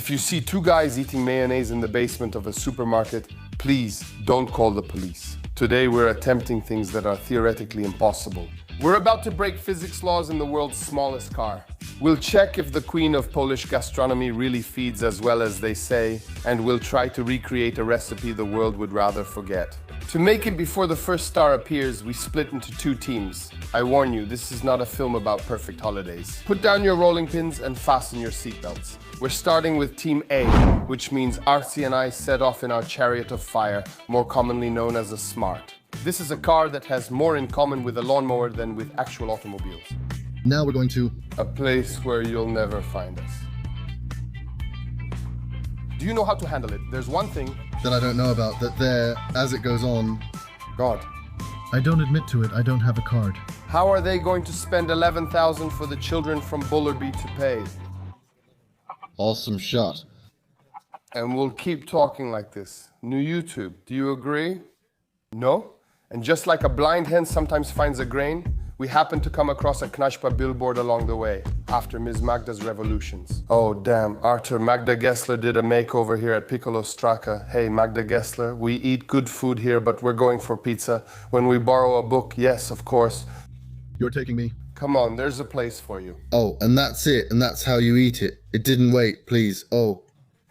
If you see two guys eating mayonnaise in the basement of a supermarket, please don't call the police. Today we're attempting things that are theoretically impossible. We're about to break physics laws in the world's smallest car. We'll check if the queen of Polish gastronomy really feeds as well as they say, and we'll try to recreate a recipe the world would rather forget. To make it before the first star appears, we split into two teams. I warn you, this is not a film about perfect holidays. Put down your rolling pins and fasten your seatbelts. We're starting with Team A, which means Artsy and I set off in our chariot of fire, more commonly known as a Smart. This is a car that has more in common with a lawnmower than with actual automobiles. Now we're going to A place where you'll never find us. Do you know how to handle it? There's one thing that I don't know about, that there, as it goes on. God. I don't admit to it, I don't have a card. How are they going to spend 11,000 for the children from Bullerby to pay? Awesome shot. And we'll keep talking like this. New YouTube, do you agree? No? And just like a blind hen sometimes finds a grain, we happened to come across a Knajpa billboard along the way, after Ms. Magda's revolutions. Oh damn, Arthur, Magda Gessler did a makeover here at Piccolo Straka. Hey, Magda Gessler, we eat good food here, but we're going for pizza. When we borrow a book, yes, of course. You're taking me? Come on, there's a place for you. Oh, and that's it, and that's how you eat it. It didn't wait, please, oh.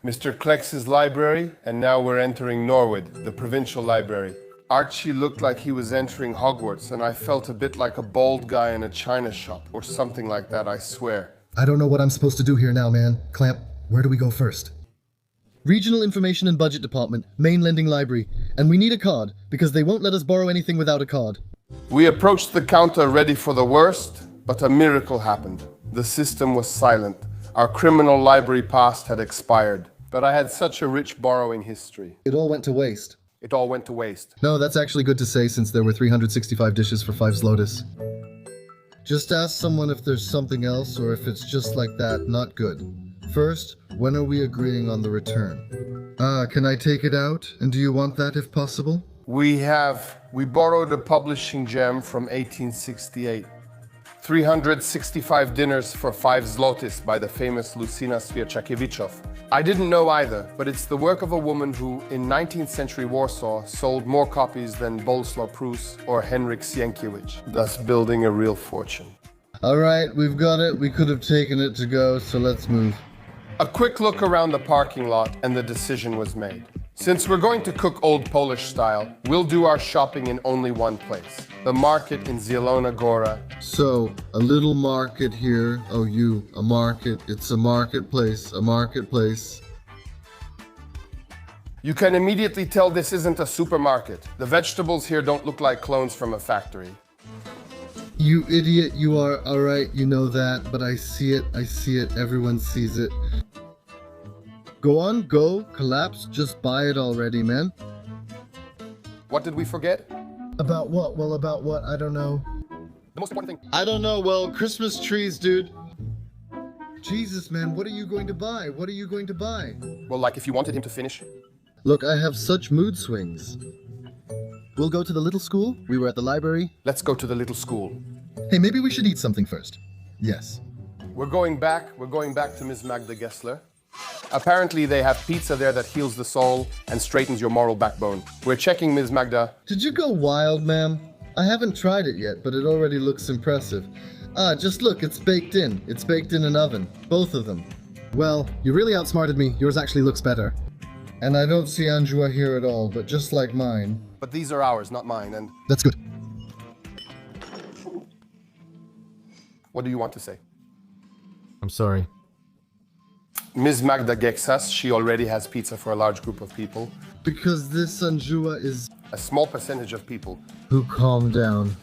Mr. Klex's library, and now we're entering Norwood, the provincial library. Archie looked like he was entering Hogwarts, and I felt a bit like a bald guy in a china shop, or something like that, I swear. I don't know what I'm supposed to do here now, man. Clamp, where do we go first? Regional Information and Budget Department, main lending library, and we need a card, because they won't let us borrow anything without a card. We approached the counter ready for the worst, but a miracle happened. The system was silent. Our criminal library past had expired, but I had such a rich borrowing history. It all went to waste. It all went to waste. No, that's actually good to say since there were 365 dishes for 5 zlotys. Just ask someone if there's something else or if it's just like that, not good. First, when are we agreeing on the return? Can I take it out? And do you want that if possible? We borrowed a publishing gem from 1868. 365 dinners for 5 zlotys by the famous Lucina Swierczakiewiczów. I didn't know either, but it's the work of a woman who, in 19th century Warsaw, sold more copies than Bolesław Prus or Henryk Sienkiewicz, thus building a real fortune. Alright, we've got it. We could have taken it to go, so let's move. A quick look around the parking lot and the decision was made. Since we're going to cook Old Polish style, we'll do our shopping in only one place, the market in Zielona Góra. So, a little market here. Oh, a market. It's a marketplace, a marketplace. You can immediately tell this isn't a supermarket. The vegetables here don't look like clones from a factory. You idiot, you are. Alright, you know that, but I see it, everyone sees it. Go on, go, collapse, just buy it already, man. What did we forget? About what? Well, about what? I don't know. The most important thing. I don't know, well, Christmas trees, dude. Jesus, man, what are you going to buy? What are you going to buy? Well, like if you wanted him to finish. Look, I have such mood swings. We'll go to the little school. We were at the library. Let's go to the little school. Hey, maybe we should eat something first. Yes. We're going back to Ms. Magda Gessler. Apparently they have pizza there that heals the soul and straightens your moral backbone. We're checking Ms. Magda. Did you go wild, ma'am? I haven't tried it yet, but it already looks impressive. Just look, it's baked in. It's baked in an oven. Both of them. Well, you really outsmarted me. Yours actually looks better. And I don't see Anjua here at all, but just like mine. But these are ours, not mine, and... That's good. What do you want to say? I'm sorry. Ms. Magda Gexas, she already has pizza for a large group of people. Because this Anjua is... A small percentage of people. Who calm down.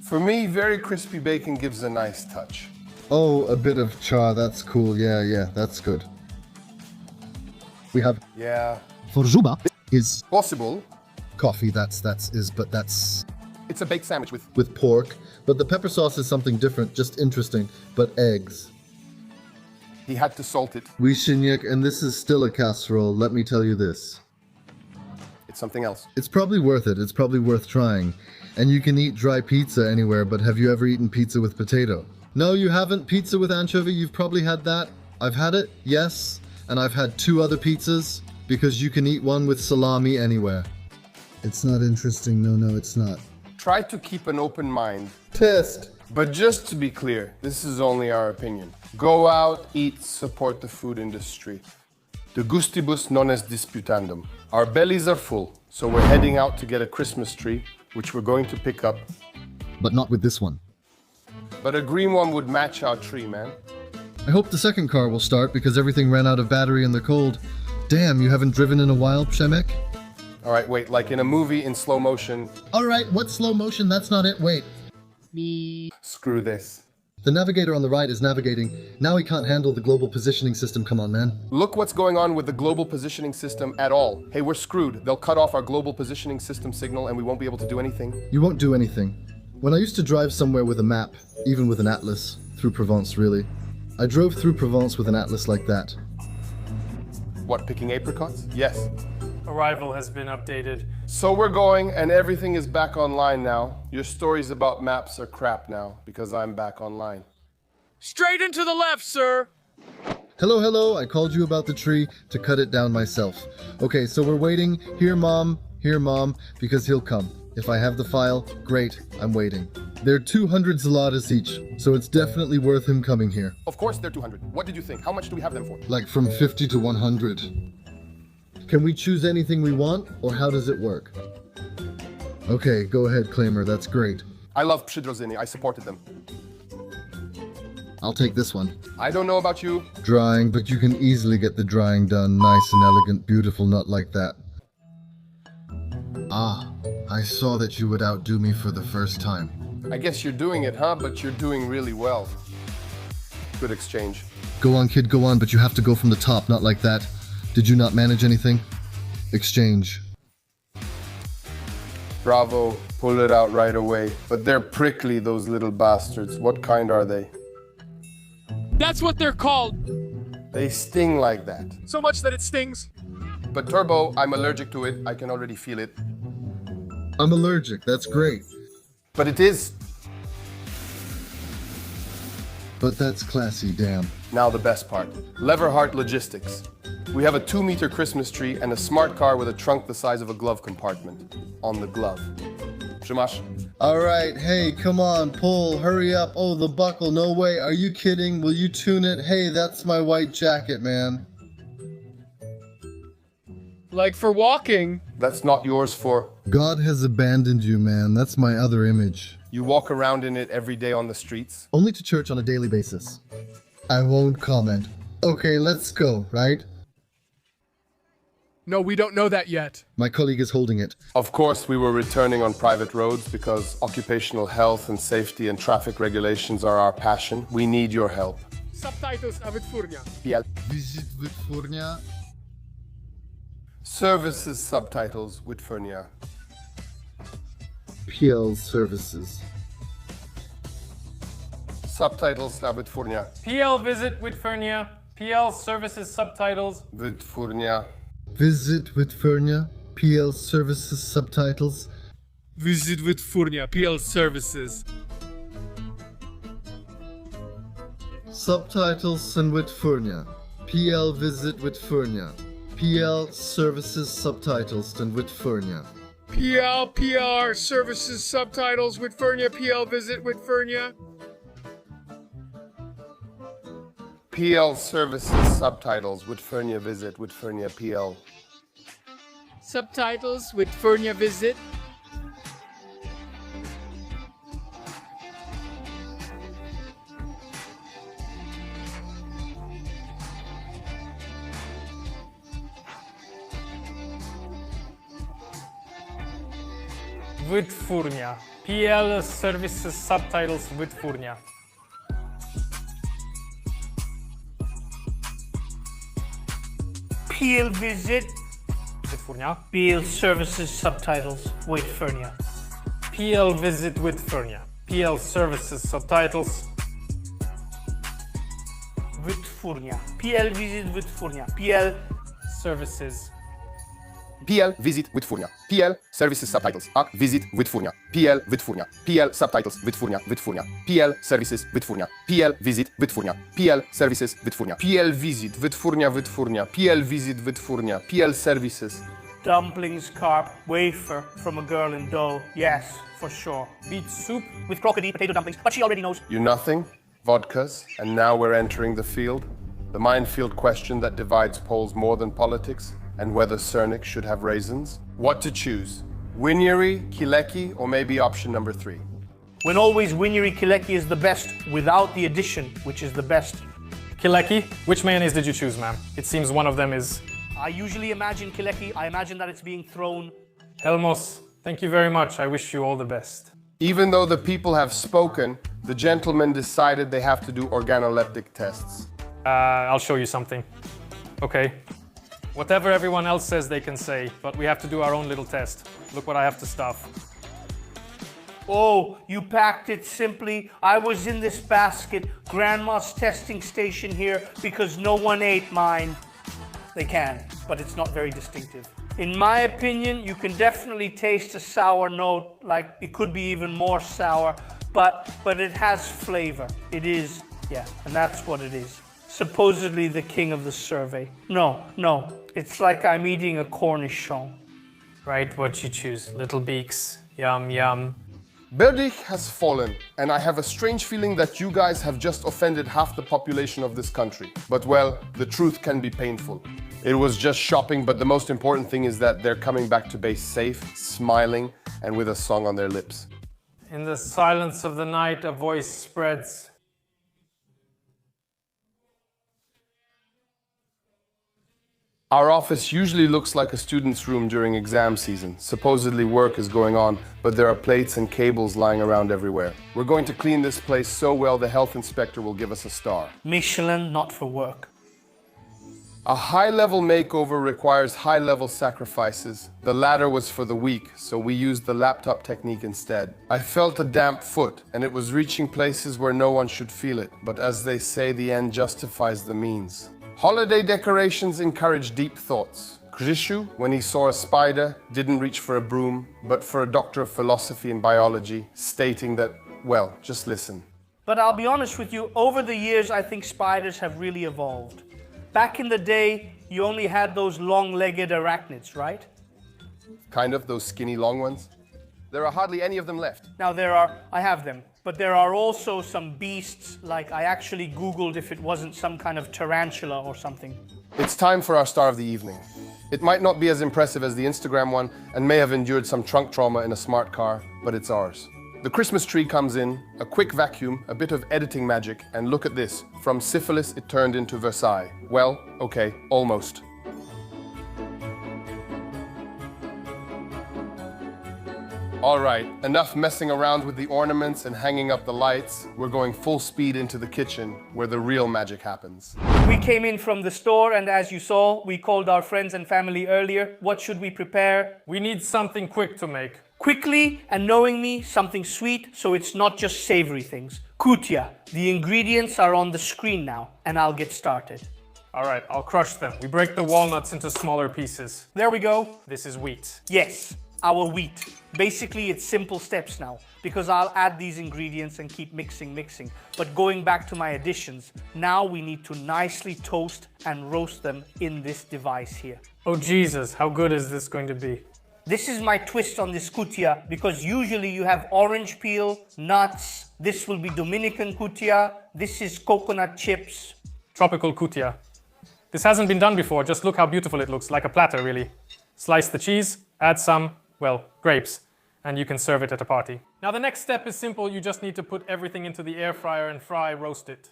For me, very crispy bacon gives a nice touch. Oh, a bit of char, that's cool. Yeah, that's good. We have... Yeah. For Zuba is... Possible. Coffee, that's... It's a baked sandwich with... With pork, but the pepper sauce is something different, just interesting. But eggs. He had to salt it. Oui, Shinyek, and this is still a casserole, let me tell you this. It's something else. It's probably worth it, it's probably worth trying. And you can eat dry pizza anywhere, but have you ever eaten pizza with potato? No, you haven't? Pizza with anchovy, you've probably had that. I've had it, yes. and I've had 2 other pizzas, because you can eat one with salami anywhere. It's not interesting. No, it's not. Try to keep an open mind. Test. But just to be clear, this is only our opinion. Go out, eat, support the food industry. De gustibus non est disputandum. Our bellies are full, so we're heading out to get a Christmas tree, which we're going to pick up. But not with this one. But a green one would match our tree, man. I hope the second car will start because everything ran out of battery in the cold. Damn, you haven't driven in a while, Przemek? All right, wait, like in a movie in slow motion. All right, what slow motion? That's not it. Wait. Screw this. The navigator on the right is navigating. Now he can't handle the global positioning system. Come on, man. Look what's going on with the global positioning system at all. Hey, we're screwed. They'll cut off our global positioning system signal and we won't be able to do anything. You won't do anything. When I used to drive somewhere with a map, even with an atlas, through Provence really, I drove through Provence with an atlas like that. What, picking apricots? Yes. Arrival has been updated. So we're going and everything is back online now. Your stories about maps are crap now because I'm back online. Straight and to the left, sir! Hello, I called you about the tree to cut it down myself. Okay, so we're waiting. Here, Mom, because he'll come. If I have the file, great, I'm waiting. They're 200 zlotys each, so it's definitely worth him coming here. Of course they're 200. What did you think? How much do we have them for? Like from 50 to 100. Can we choose anything we want, or how does it work? Okay, go ahead, Claimer, that's great. I love przydrozyny. I supported them. I'll take this one. I don't know about you. Drying, but you can easily get the drying done nice and elegant, beautiful, not like that. Ah, I saw that you would outdo me for the first time. I guess you're doing it, huh? But you're doing really well. Good exchange. Go on, kid, go on, but you have to go from the top, not like that. Did you not manage anything? Exchange. Bravo. Pull it out right away. But they're prickly, those little bastards. What kind are they? That's what they're called! They sting like that. So much that it stings. But Turbo, I'm allergic to it. I can already feel it. I'm allergic, that's great. But it is. But that's classy, damn. Now the best part. Leverhart Logistics. We have a 2-meter Christmas tree and a smart car with a trunk the size of a glove compartment. On the glove. Trzymasz? Alright, hey, come on, pull, hurry up. Oh, the buckle, no way, are you kidding? Will you tune it? Hey, that's my white jacket, man. Like for walking. That's not yours for. God has abandoned you, man. That's my other image. You walk around in it every day on the streets. Only to church on a daily basis. I won't comment. Okay, let's go, right? No, we don't know that yet. My colleague is holding it. Of course, we were returning on private roads because occupational health and safety and traffic regulations are our passion. We need your help. Subtitles na wytwórnia. Visit Wytwórnia. Services subtitles Wytwórnia. PL Services. Subtitles na Wytwórnia. PL Visit Wytwórnia. PL Services Subtitles. Wytwórnia. Visit Wytwórnia. PL Services Subtitles. Visit Wytwórnia. PL Services. Subtitles in Wytwórnia. PL Visit Wytwórnia. PL Services Subtitles in Wytwórnia. PR Services Subtitles Wytwórnia. PL Visit Wytwórnia. PL Services Subtitles Wytwórnia Visit Wytwórnia PL. Subtitles Wytwórnia Visit. Wytwórnia. PL Services Subtitles Wytwórnia. PL Visit. Wytwórnia. PL Services Subtitles Wytwórnia. PL Visit Wytwórnia. PL Services Subtitles. Wytwórnia. PL Visit Wytwórnia. PL Services PL Visit Wytwórnia. PL Services Subtitles. AK Visit Wytwórnia. PL Wytwórnia. PL Subtitles Wytwórnia. Wytwórnia. PL Services Wytwórnia. PL Visit Wytwórnia. PL Services Wytwórnia. PL Visit Wytwórnia Wytwórnia. PL Visit Wytwórnia. PL Services. Dumplings, carp, wafer from a girl in dough. Yes, for sure. Beet soup. With crocodile, potato dumplings, but she already knows. You nothing? Vodkas. And now we're entering the field. The minefield question that divides Poles more than politics, and whether Cernik should have raisins. What to choose? Winery, Kileki, or maybe option number 3? When always Winery Kileki is the best without the addition, which is the best. Kileki. Which mayonnaise did you choose, ma'am? It seems one of them is... I usually imagine Kileki, I imagine that it's being thrown. Helmos, thank you very much. I wish you all the best. Even though the people have spoken, the gentlemen decided they have to do organoleptic tests. I'll show you something. Okay. Whatever everyone else says they can say, but we have to do our own little test. Look what I have to stuff. Oh, you packed it simply. I was in this basket, Grandma's testing station here, because no one ate mine. They can, but it's not very distinctive. In my opinion, you can definitely taste a sour note, like it could be even more sour, but it has flavor. It is, yeah, and that's what it is. Supposedly the king of the survey. No, it's like I'm eating a cornichon. Right, what you choose. Little beaks. Yum, yum. Berdych has fallen, and I have a strange feeling that you guys have just offended half the population of this country. But well, the truth can be painful. It was just shopping, but the most important thing is that they're coming back to base safe, smiling, and with a song on their lips. In the silence of the night, a voice spreads. Our office usually looks like a student's room during exam season. Supposedly work is going on, but there are plates and cables lying around everywhere. We're going to clean this place so well the health inspector will give us a star. Michelin, not for work. A high-level makeover requires high-level sacrifices. The latter was for the weak, so we used the laptop technique instead. I felt a damp foot, and it was reaching places where no one should feel it. But as they say, the end justifies the means. Holiday decorations encourage deep thoughts. Grzesiu, when he saw a spider, didn't reach for a broom, but for a doctor of philosophy and biology, stating that, well, just listen. But I'll be honest with you, over the years, I think spiders have really evolved. Back in the day, you only had those long-legged arachnids, right? Kind of, those skinny long ones. There are hardly any of them left. Now I have them, but there are also some beasts, like I actually Googled if it wasn't some kind of tarantula or something. It's time for our star of the evening. It might not be as impressive as the Instagram one and may have endured some trunk trauma in a smart car, but it's ours. The Christmas tree comes in, a quick vacuum, a bit of editing magic, and look at this. From syphilis, it turned into Versailles. Well, okay, almost. All right, enough messing around with the ornaments and hanging up the lights. We're going full speed into the kitchen, where the real magic happens. We came in from the store, and as you saw, we called our friends and family earlier. What should we prepare? We need something quick to make. Quickly, and knowing me, something sweet, so it's not just savory things. Kutia. The ingredients are on the screen now, and I'll get started. All right, I'll crush them. We break the walnuts into smaller pieces. There we go. This is wheat. Yes, our wheat. Basically, it's simple steps now, because I'll add these ingredients and keep mixing. But going back to my additions, now we need to nicely toast and roast them in this device here. Oh Jesus, how good is this going to be? This is my twist on this kutia, because usually you have orange peel, nuts. This will be Dominican kutia. This is coconut chips. Tropical kutia. This hasn't been done before. Just look how beautiful it looks, like a platter really. Slice the cheese, add some, well, grapes, and you can serve it at a party. Now the next step is simple. You just need to put everything into the air fryer and roast it.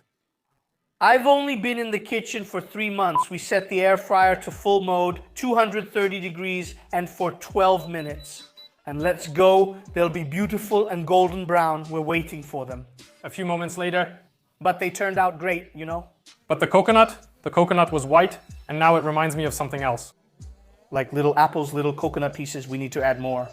I've only been in the kitchen for 3 months. We set the air fryer to full mode, 230 degrees, and for 12 minutes. And let's go. They'll be beautiful and golden brown. We're waiting for them. A few moments later. But they turned out great, you know? But the coconut was white, and now it reminds me of something else. Like little apples, little coconut pieces, we need to add more.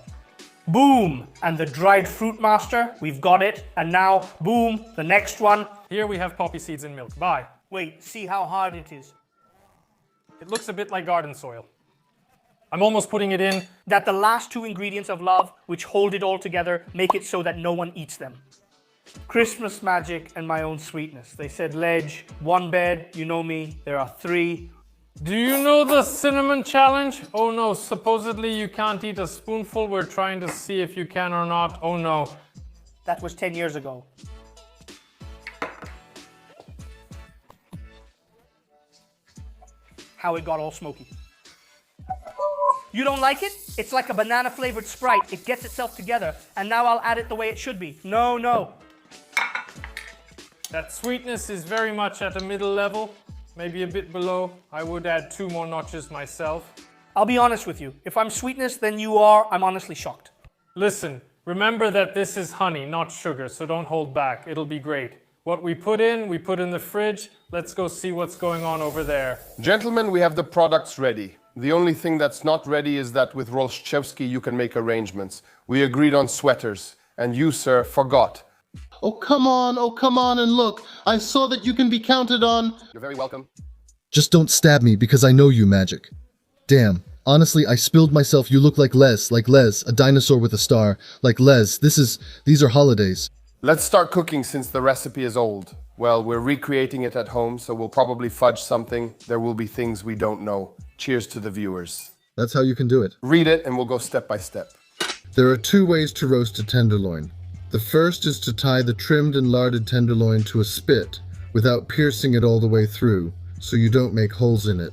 Boom! And the dried fruit master, we've got it. And now, boom, the next one. Here we have poppy seeds in milk. Bye. Wait, see how hard it is. It looks a bit like garden soil. I'm almost putting it in. That the last two ingredients of love, which hold it all together, make it so that no one eats them. Christmas magic and my own sweetness. They said ledge, one bed, you know me, there are three. Do you know the cinnamon challenge? Oh no, supposedly you can't eat a spoonful. We're trying to see if you can or not. Oh no. That was 10 years ago. How it got all smoky. You don't like it? It's like a banana flavored Sprite. It gets itself together, and now I'll add it the way it should be. No, no. That sweetness is very much at a middle level, maybe a bit below. I would add 2 more notches myself. I'll be honest with you. If I'm sweetness, then you are. I'm honestly shocked. Listen, remember that this is honey, not sugar, so don't hold back. It'll be great. What we put in the fridge. Let's go see what's going on over there. Gentlemen, we have the products ready. The only thing that's not ready is that with Rolszczewski you can make arrangements. We agreed on sweaters, and you, sir, forgot. Oh, come on and look. I saw that you can be counted on. You're very welcome. Just don't stab me because I know you, Magic. Damn. Honestly, I spilled myself. You look like Les, a dinosaur with a star. Like Les, these are holidays. Let's start cooking since the recipe is old. Well, we're recreating it at home, so we'll probably fudge something. There will be things we don't know. Cheers to the viewers. That's how you can do it. Read it and we'll go step by step. There are 2 ways to roast a tenderloin. The first is to tie the trimmed and larded tenderloin to a spit without piercing it all the way through, so you don't make holes in it.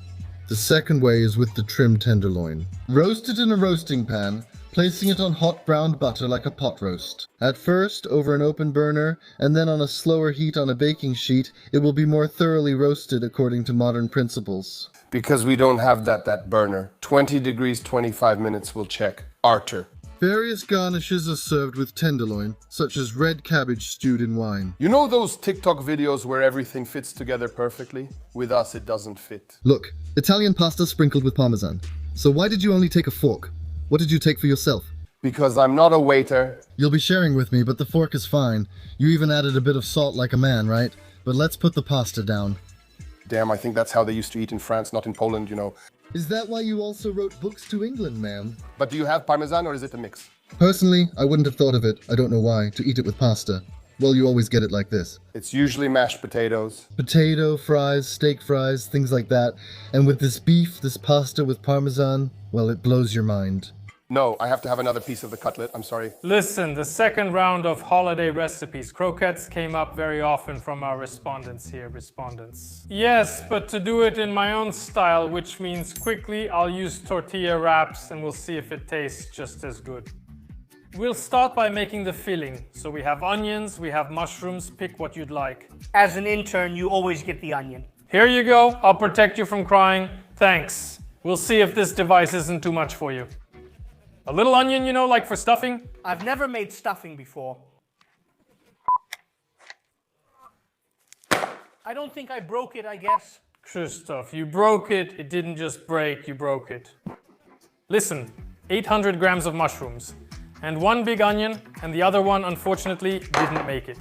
The second way is with the trimmed tenderloin. Roast it in a roasting pan, placing it on hot browned butter like a pot roast. At first, over an open burner, and then on a slower heat on a baking sheet, it will be more thoroughly roasted according to modern principles. Because we don't have that burner. 20 degrees, 25 minutes, we'll check. Arter. Various garnishes are served with tenderloin, such as red cabbage stewed in wine. You know those TikTok videos where everything fits together perfectly? With us, it doesn't fit. Look, Italian pasta sprinkled with parmesan. So why did you only take a fork? What did you take for yourself? Because I'm not a waiter. You'll be sharing with me, but the fork is fine. You even added a bit of salt like a man, right? But let's put the pasta down. Damn, I think that's how they used to eat in France, not in Poland, you know. Is that why you also wrote books to England, ma'am? But do you have parmesan or is it a mix? Personally, I wouldn't have thought of it, I don't know why, to eat it with pasta. Well, you always get it like this. It's usually mashed potatoes. Potato fries, steak fries, things like that. And with this beef, this pasta with parmesan, well, it blows your mind. No, I have to have another piece of the cutlet, I'm sorry. Listen, the second round of holiday recipes. Croquettes came up very often from our respondents here, Yes, but to do it in my own style, which means quickly, I'll use tortilla wraps and we'll see if it tastes just as good. We'll start by making the filling. So we have onions, we have mushrooms, pick what you'd like. As an intern, you always get the onion. Here you go, I'll protect you from crying. Thanks. We'll see if this device isn't too much for you. A little onion, you know, like for stuffing? I've never made stuffing before. I don't think I broke it, I guess. Christoph, you broke it. It didn't just break, you broke it. Listen, 800 grams of mushrooms. And 1 big onion, and the other one, unfortunately, didn't make it.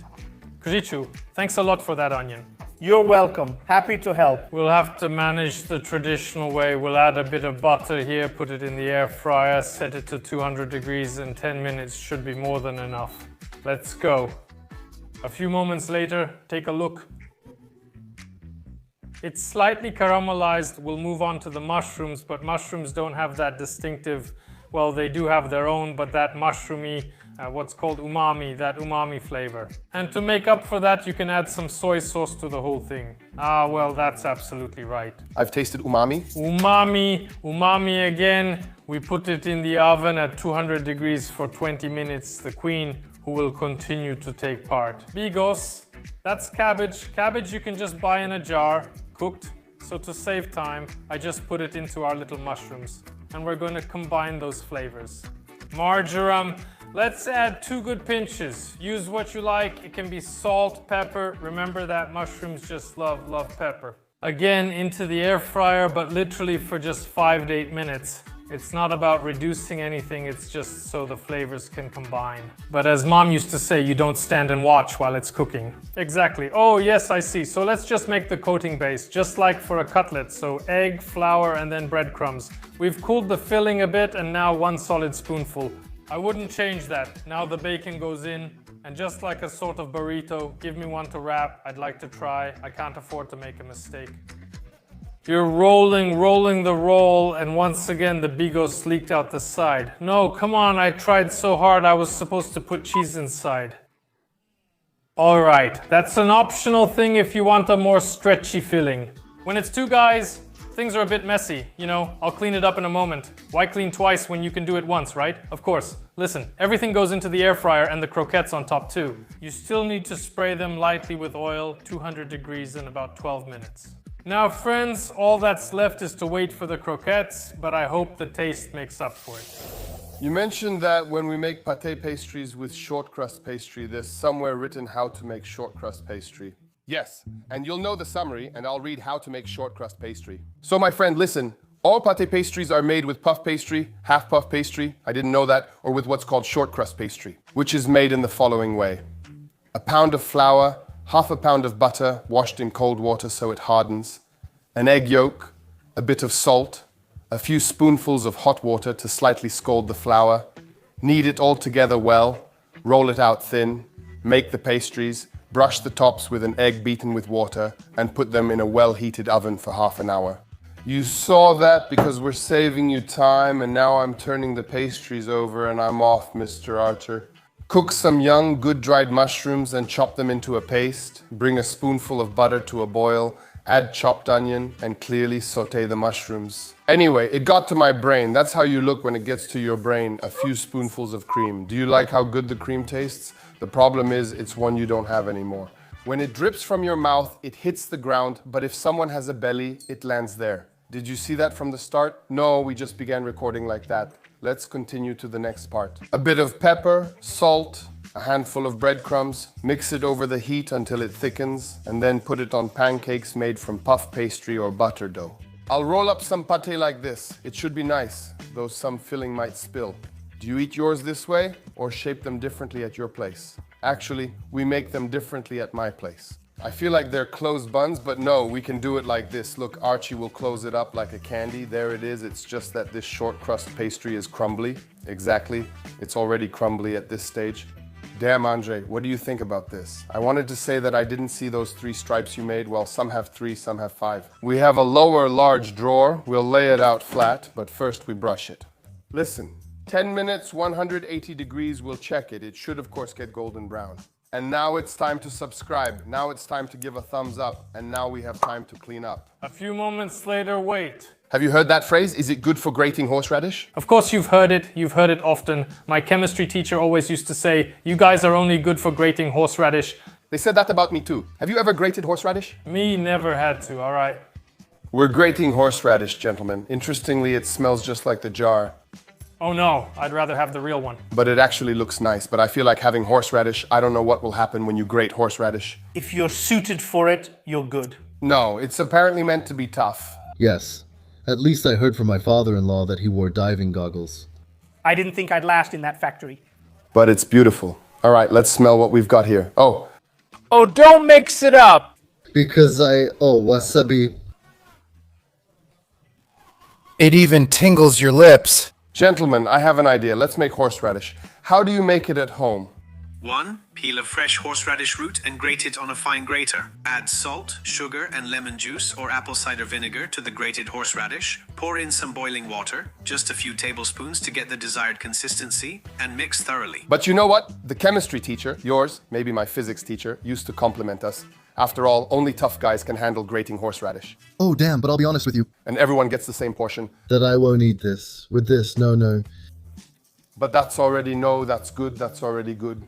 Krzychu, thanks a lot for that onion. You're welcome. Happy to help. We'll have to manage the traditional way. We'll add a bit of butter here, put it in the air fryer, set it to 200 degrees, and 10 minutes should be more than enough. Let's go. A few moments later, take a look. It's slightly caramelized. We'll move on to the mushrooms, but mushrooms don't have that distinctive, well, they do have their own, but that mushroomy, what's called umami, that umami flavor. And to make up for that, you can add some soy sauce to the whole thing. Ah, well, that's absolutely right. I've tasted umami. Umami again. We put it in the oven at 200 degrees for 20 minutes. The queen, who will continue to take part. Bigos, that's cabbage. Cabbage you can just buy in a jar, cooked. So to save time, I just put it into our little mushrooms. And we're going to combine those flavors. Marjoram. Let's add 2 good pinches. Use what you like. It can be salt, pepper. Remember that mushrooms just love pepper. Again, into the air fryer, but literally for just 5 to 8 minutes. It's not about reducing anything, it's just so the flavors can combine. But as Mom used to say, you don't stand and watch while it's cooking. Exactly. Oh yes, I see. So let's just make the coating base, just like for a cutlet. So egg, flour, and then breadcrumbs. We've cooled the filling a bit and now 1 solid spoonful. I wouldn't change that. Now the bacon goes in. And just like a sort of burrito, give me one to wrap. I'd like to try. I can't afford to make a mistake. You're rolling the roll, and once again the bigos leaked out the side. No, come on, I tried so hard, I was supposed to put cheese inside. Alright, that's an optional thing if you want a more stretchy filling. When it's 2 guys, things are a bit messy, you know, I'll clean it up in a moment. Why clean twice when you can do it once, right? Of course. Listen, everything goes into the air fryer and the croquettes on top too. You still need to spray them lightly with oil, 200 degrees in about 12 minutes. Now friends, all that's left is to wait for the croquettes, but I hope the taste makes up for it. You mentioned that when we make pâté pastries with short crust pastry, there's somewhere written how to make short crust pastry. Yes, and you'll know the summary, and I'll read how to make short crust pastry. So my friend, listen, all pâté pastries are made with puff pastry, half puff pastry, I didn't know that, or with what's called short crust pastry, which is made in the following way. A pound of flour, half a pound of butter washed in cold water so it hardens, an egg yolk, a bit of salt, a few spoonfuls of hot water to slightly scald the flour, knead it all together well, roll it out thin, make the pastries, brush the tops with an egg beaten with water, and put them in a well-heated oven for half an hour. You saw that because we're saving you time, and now I'm turning the pastries over and I'm off, Mr. Archer. Cook some young, good dried mushrooms and chop them into a paste. Bring a spoonful of butter to a boil, add chopped onion, and clearly saute the mushrooms. Anyway, it got to my brain. That's how you look when it gets to your brain. A few spoonfuls of cream. Do you like how good the cream tastes? The problem is, it's one you don't have anymore. When it drips from your mouth, it hits the ground, but if someone has a belly, it lands there. Did you see that from the start? No, we just began recording like that. Let's continue to the next part. A bit of pepper, salt, a handful of breadcrumbs, mix it over the heat until it thickens, and then put it on pancakes made from puff pastry or butter dough. I'll roll up some pâté like this. It should be nice, though some filling might spill. Do you eat yours this way, or shape them differently at your place? Actually, we make them differently at my place. I feel like they're closed buns, but no, we can do it like this. Look, Archie will close it up like a candy. There it is. It's just that this short crust pastry is crumbly. Exactly. It's already crumbly at this stage. Damn, Andre, what do you think about this? I wanted to say that I didn't see those 3 stripes you made. Well, some have 3, some have 5. We have a lower large drawer. We'll lay it out flat, but first we brush it. Listen, 10 minutes, 180 degrees, we'll check it. It should, of course, get golden brown. And now it's time to subscribe. Now it's time to give a thumbs up. And now we have time to clean up. A few moments later, wait. Have you heard that phrase? Is it good for grating horseradish? Of course you've heard it often. My chemistry teacher always used to say, you guys are only good for grating horseradish. They said that about me too. Have you ever grated horseradish? Me never had to, alright. We're grating horseradish, gentlemen. Interestingly, it smells just like the jar. Oh no, I'd rather have the real one. But it actually looks nice. But I feel like having horseradish, I don't know what will happen when you grate horseradish. If you're suited for it, you're good. No, it's apparently meant to be tough. Yes. At least I heard from my father-in-law that he wore diving goggles. I didn't think I'd last in that factory. But it's beautiful. All right, let's smell what we've got here. Oh, Don't mix it up! Because wasabi. It even tingles your lips. gentlemen, I have an idea. Let's make horseradish. How do you make it at home? 1. Peel a fresh horseradish root and grate it on a fine grater. Add salt, sugar, and lemon juice or apple cider vinegar to the grated horseradish. Pour in some boiling water, just a few tablespoons to get the desired consistency, and mix thoroughly. But you know what? The chemistry teacher, yours, maybe my physics teacher, used to compliment us. After all, only tough guys can handle grating horseradish. Oh, damn, but I'll be honest with you. And everyone gets the same portion. That I won't eat this. With this, no. But that's already no, that's good, that's already good.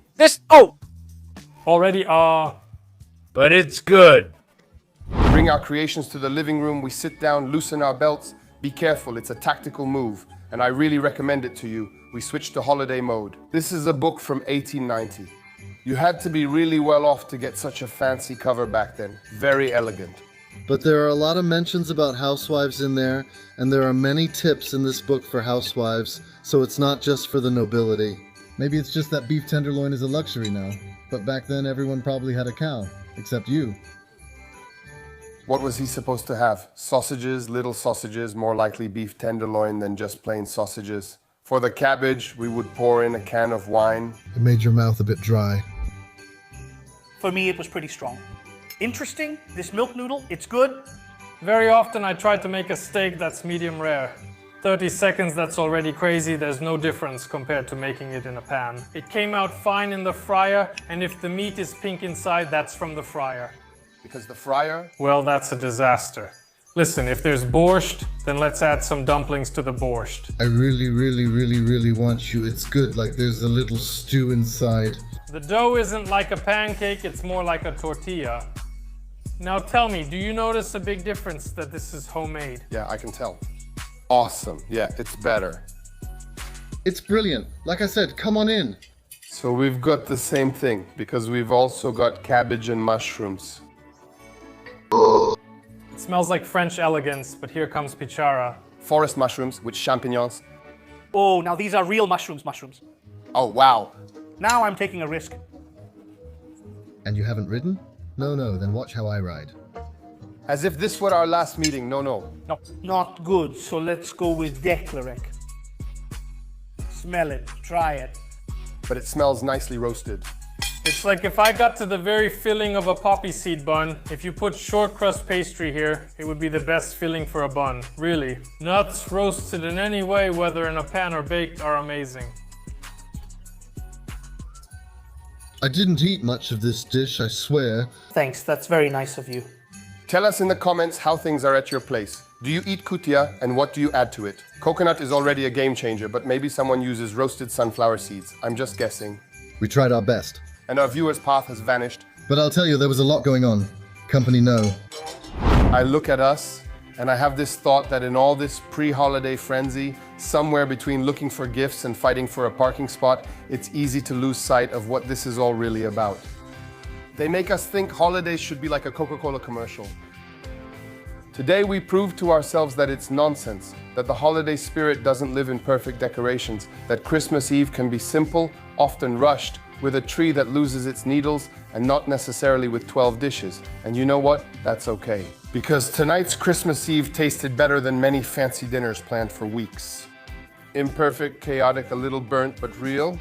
Already, But it's good. We bring our creations to the living room, we sit down, loosen our belts. Be careful, it's a tactical move, and I really recommend it to you. We switch to holiday mode. This is a book from 1890. You had to be really well off to get such a fancy cover back then. Very elegant. But there are a lot of mentions about housewives in there, and there are many tips in this book for housewives, so it's not just for the nobility. Maybe it's just that beef tenderloin is a luxury now, but back then everyone probably had a cow, except you. What was he supposed to have? Sausages, little sausages, more likely beef tenderloin than just plain sausages. For the cabbage, we would pour in a can of wine. It made your mouth a bit dry. For me, it was pretty strong. Interesting, this milk noodle, it's good. Very often I try to make a steak that's medium rare. 30 seconds, that's already crazy. There's no difference compared to making it in a pan. It came out fine in the fryer, and if the meat is pink inside, that's from the fryer. Because the fryer? Well, that's a disaster. Listen, if there's borscht, then let's add some dumplings to the borscht. I really want you. It's good, like there's a little stew inside. The dough isn't like a pancake, it's more like a tortilla. Now tell me, do you notice a big difference that this is homemade? Yeah, I can tell. Awesome. Yeah, it's better. It's brilliant. Like I said, come on in. So we've got the same thing, because we've also got cabbage and mushrooms. It smells like French elegance, but here comes pichara. Forest mushrooms with champignons. Oh, now these are real mushrooms. Oh, wow. Now I'm taking a risk. And you haven't ridden? No, then watch how I ride. As if this were our last meeting. No. No, not good, so let's go with Declarec. Smell it, try it. But it smells nicely roasted. It's like if I got to the very filling of a poppy seed bun, if you put short crust pastry here, it would be the best filling for a bun, really. Nuts roasted in any way, whether in a pan or baked, are amazing. I didn't eat much of this dish, I swear. Thanks, that's very nice of you. Tell us in the comments how things are at your place. Do you eat kutia and what do you add to it? Coconut is already a game changer, but maybe someone uses roasted sunflower seeds. I'm just guessing. We tried our best. And our viewer's path has vanished. But I'll tell you, there was a lot going on. Company no. I look at us and I have this thought that in all this pre-holiday frenzy, somewhere between looking for gifts and fighting for a parking spot, it's easy to lose sight of what this is all really about. They make us think holidays should be like a Coca-Cola commercial. Today we prove to ourselves that it's nonsense, that the holiday spirit doesn't live in perfect decorations, that Christmas Eve can be simple, often rushed, with a tree that loses its needles and not necessarily with 12 dishes. And you know what? That's okay. Because tonight's Christmas Eve tasted better than many fancy dinners planned for weeks. Imperfect, chaotic, a little burnt, but real.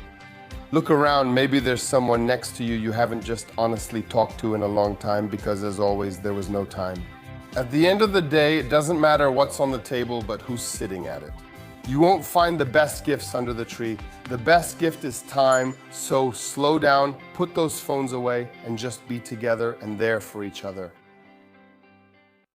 Look around, maybe there's someone next to you you haven't just honestly talked to in a long time because as always, there was no time. At the end of the day, it doesn't matter what's on the table, but who's sitting at it. You won't find the best gifts under the tree. The best gift is time, so slow down, put those phones away, and just be together and there for each other.